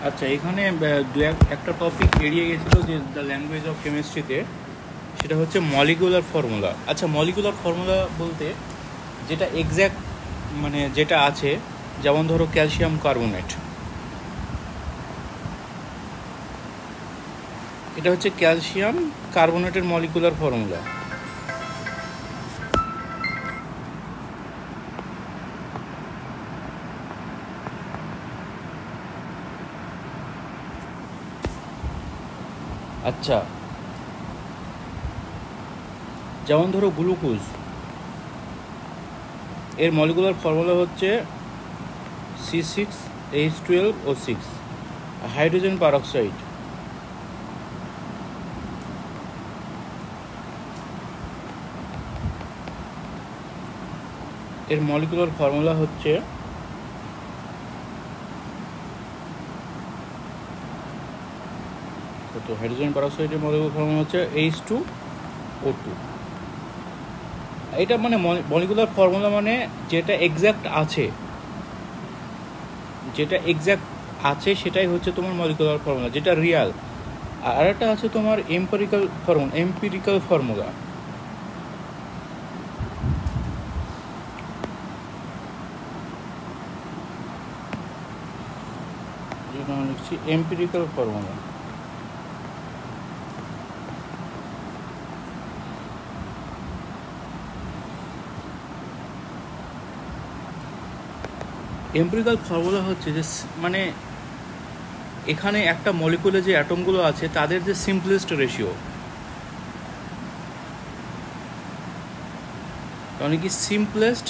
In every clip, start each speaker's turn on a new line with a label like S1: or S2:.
S1: আচ্ছা, এখানে একটা টপিক এড়িয়ে গেছিলো যে দ্য ল্যাঙ্গুয়েজ অফ কেমিস্ট্রিতে, সেটা হচ্ছে মলিকুলার ফর্মুলা। আচ্ছা, মলিকুলার ফর্মুলা বলতে যেটা এক্স্যাক্ট মানে যেটা আছে, যেমন ধরো ক্যালসিয়াম কার্বনেট, এটা হচ্ছে ক্যালসিয়াম কার্বনেটের মলিকুলার ফর্মুলা। আচ্ছা, যেমন ধরো গ্লুকোজ, এর মলিকুলার ফর্মুলা হচ্ছে C6H12O6, হাইড্রোজেন পারঅক্সাইড। এর মলিকুলার ফর্মুলা হচ্ছে হাইড্রোজেন পারঅক্সাইডের মলিকুলার ফর্মুলা হচ্ছে H2O2। এটা মানে মলিকুলার ফর্মুলা মানে যেটা এক্স্যাক্ট আছে, সেটাই হচ্ছে তোমার মলিকুলার ফর্মুলা, যেটা রিয়াল। আর একটা আছে তোমার এম্পিরিক্যাল ফর্মুলা। যেটা আমি লিখছি এম্পিরিক্যাল ফর্মুলা। এম্পিরিক্যাল ফর্মুলা হচ্ছে যে মানে এখানে একটা মলিকুলে যে অ্যাটমগুলো আছে তাদের যে সিম্পলেস্ট রেশিও, মানে কি simplest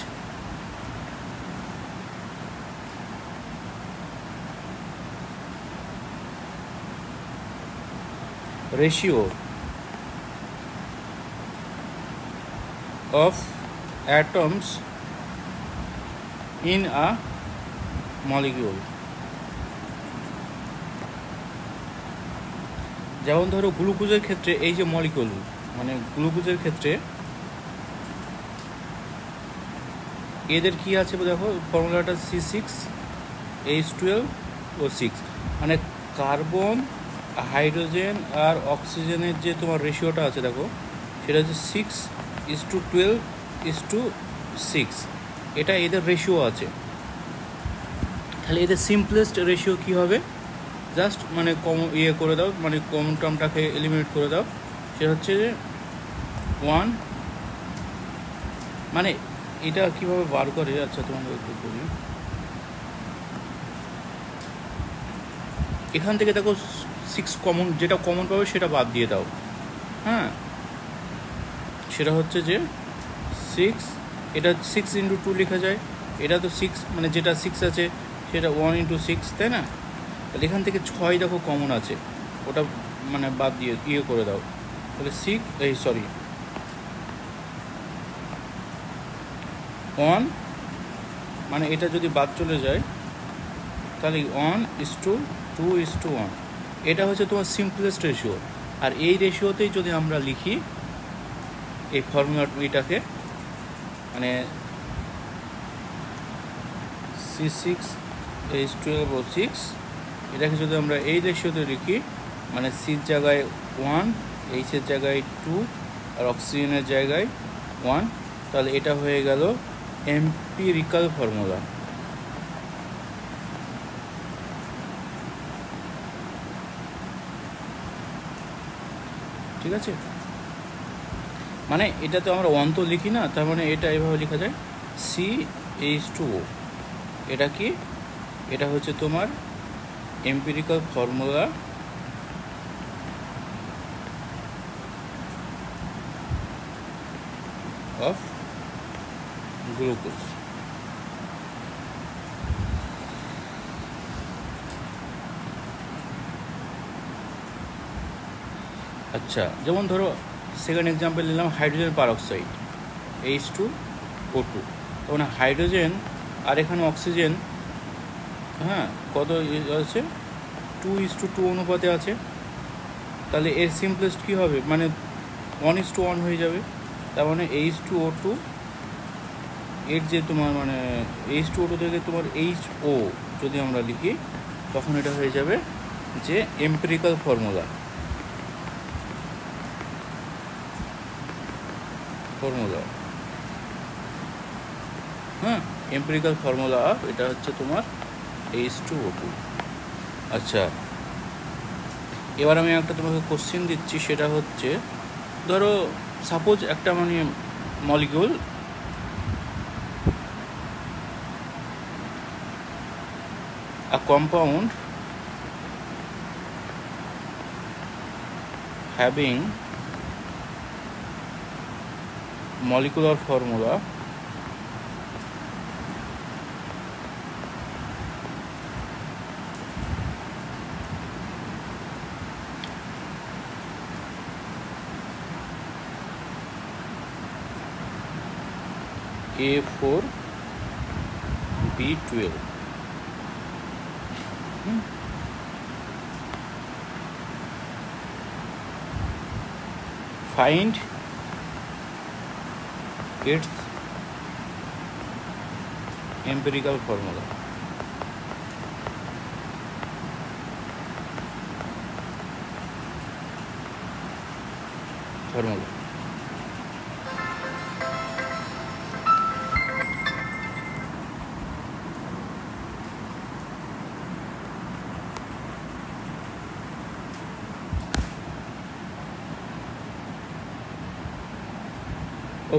S1: ratio of atoms in a molecule। যেমন ধরো গ্লুকোজের ক্ষেত্রে এই যে মলিকুল, মানে গ্লুকোজের ক্ষেত্রে এদের কি আছে দেখো, ফর্মুলাটা C6H12O6, মানে কার্বন, হাইড্রোজেন আর অক্সিজেনের যে তোমার রেশিওটা আছে দেখো, সেটা হচ্ছে 6:12:6। এটা এদের রেশিও আছে। তাহলে এদের সিম্পলেস্ট রেশিও কি হবে, জাস্ট মানে করে দাও, মানে কমন টার্মটাকে এলিমিনেট করে দাও, সেটা হচ্ছে 1। মানে এটা কিভাবে বার করে, আচ্ছা তোমাদের একটু বলি। এখান থেকে দেখো 6 কমন, যেটা কমন পাবে সেটা বাদ দিয়ে দাও। হ্যাঁ, সেটা হচ্ছে যে 6, এটা 6x2 লেখা যায়। এটা তো 6, মানে যেটা 6 আছে সেটা 1x6, তাই না? তাহলে এখান থেকে 6 দেখো কমন আছে, ওটা মানে বাদ দিয়ে করে দাও। তাহলে 1, মানে এটা যদি বাদ চলে যায় তাহলে 1:2:1। এটা হচ্ছে তোমার সিম্পলেস্ট রেশিও। আর এই রেশিওতেই যদি আমরা লিখি এই ফর্মুলাটাকে, মানে C6H12O6, এটাকে যদি আমরা এই রেশিওতে লিখি, মানে সির জায়গায় 1, এইচের জায়গায় 2 আর অক্সিজেনের জায়গায় 1, তাহলে এটা হয়ে গেল এম্পিরিক্যাল ফর্মুলা। ঠিক আছে, মানে এটা তো আমরা 1 তো লিখি না, তার মানে এটা এভাবে লেখা যায় CH2O। এটা কি, এটা হচ্ছে তোমার এম্পিরিক্যাল ফর্মুলা অফ গ্লুকোজ। আচ্ছা, যেমন ধরো সেকেন্ড এক্সাম্পল নিলাম হাইড্রোজেন পারঅক্সাইড H2O2। তখন হাইড্রোজেন আর এখানে অক্সিজেন, হ্যাঁ, কত আছে, 2:2 অনুপাতে আছে। তাহলে এর সিম্পলেস্ট কী হবে, মানে 1:1 হয়ে যাবে। তার মানে H2O2 এর যে তোমার মানে H2O2 থেকে তোমার HO যদি আমরা লিখি, তখন এটা হয়ে যাবে যে এম্পিরিক্যাল ফর্মুলা। হ্যাঁ, এম্পিরিক্যাল ফর্মুলা অফ এটা হচ্ছে তোমার H2O2। আচ্ছা, এবার আমি একটা তোমাকে কোশ্চেন দিচ্ছি, সেটা হচ্ছে ধরো সাপোজ একটা মানে molecule a compound having molecular formula A4B12। Find its empirical formula।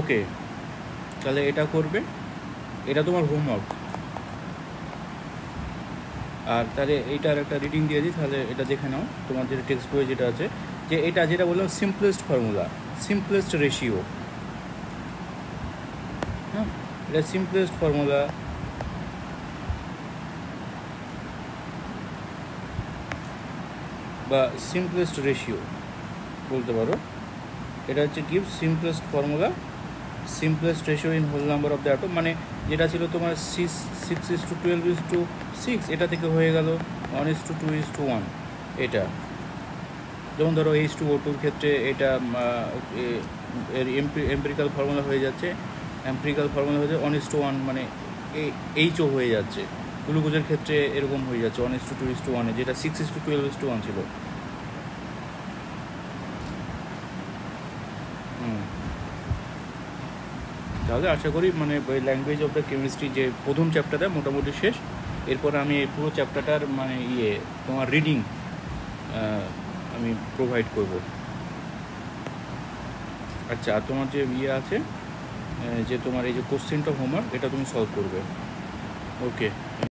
S1: ওকে, তাহলে এটা করবে, এটা তোমার হোমওয়ার্ক। আর তাহলে এইটার একটা রিডিং দিয়ে দিই, তাহলে এটা দেখে নাও তোমার যেটা টেক্সট বই যেটা আছে, যে এটা যেটা বললাম সিম্পলেস্ট ফর্মুলা, সিম্পলেস্ট রেশিও। হ্যাঁ, এটা সিম্পলেস্ট ফর্মুলা বা সিম্পলেস্ট রেশিও বলতে পারো। এটা হচ্ছে give simplest formula, simplest ratio in whole number of the atom. মানে যেটা ছিল তোমার 6:12:6, এটা থেকে হয়ে গেল 1:2:1। এটা যেমন ধরো H2O2-র ক্ষেত্রে এটা এর এম্পিরিক্যাল ফর্মুলা হয়ে যাচ্ছে, 1:1, মানে এইচও হয়ে যাচ্ছে। গ্লুকোজের ক্ষেত্রে এরকম হয়ে যাচ্ছে 1:2:1, যেটা 6:12:1 ছিল। তাহলে আশা করি মানে ল্যাঙ্গুয়েজ অফ দ্য কেমিস্ট্রি যে প্রথম চ্যাপ্টারটা মোটামুটি শেষ। এরপর আমি এই পুরো চ্যাপ্টারটার মানে তোমার রিডিং আমি প্রোভাইড করব। আচ্ছা, আর তোমার যে আছে যে তোমার এই যে কোশ্চেনটা হোমওয়ার্ক, এটা তুমি সলভ করবে। ওকে।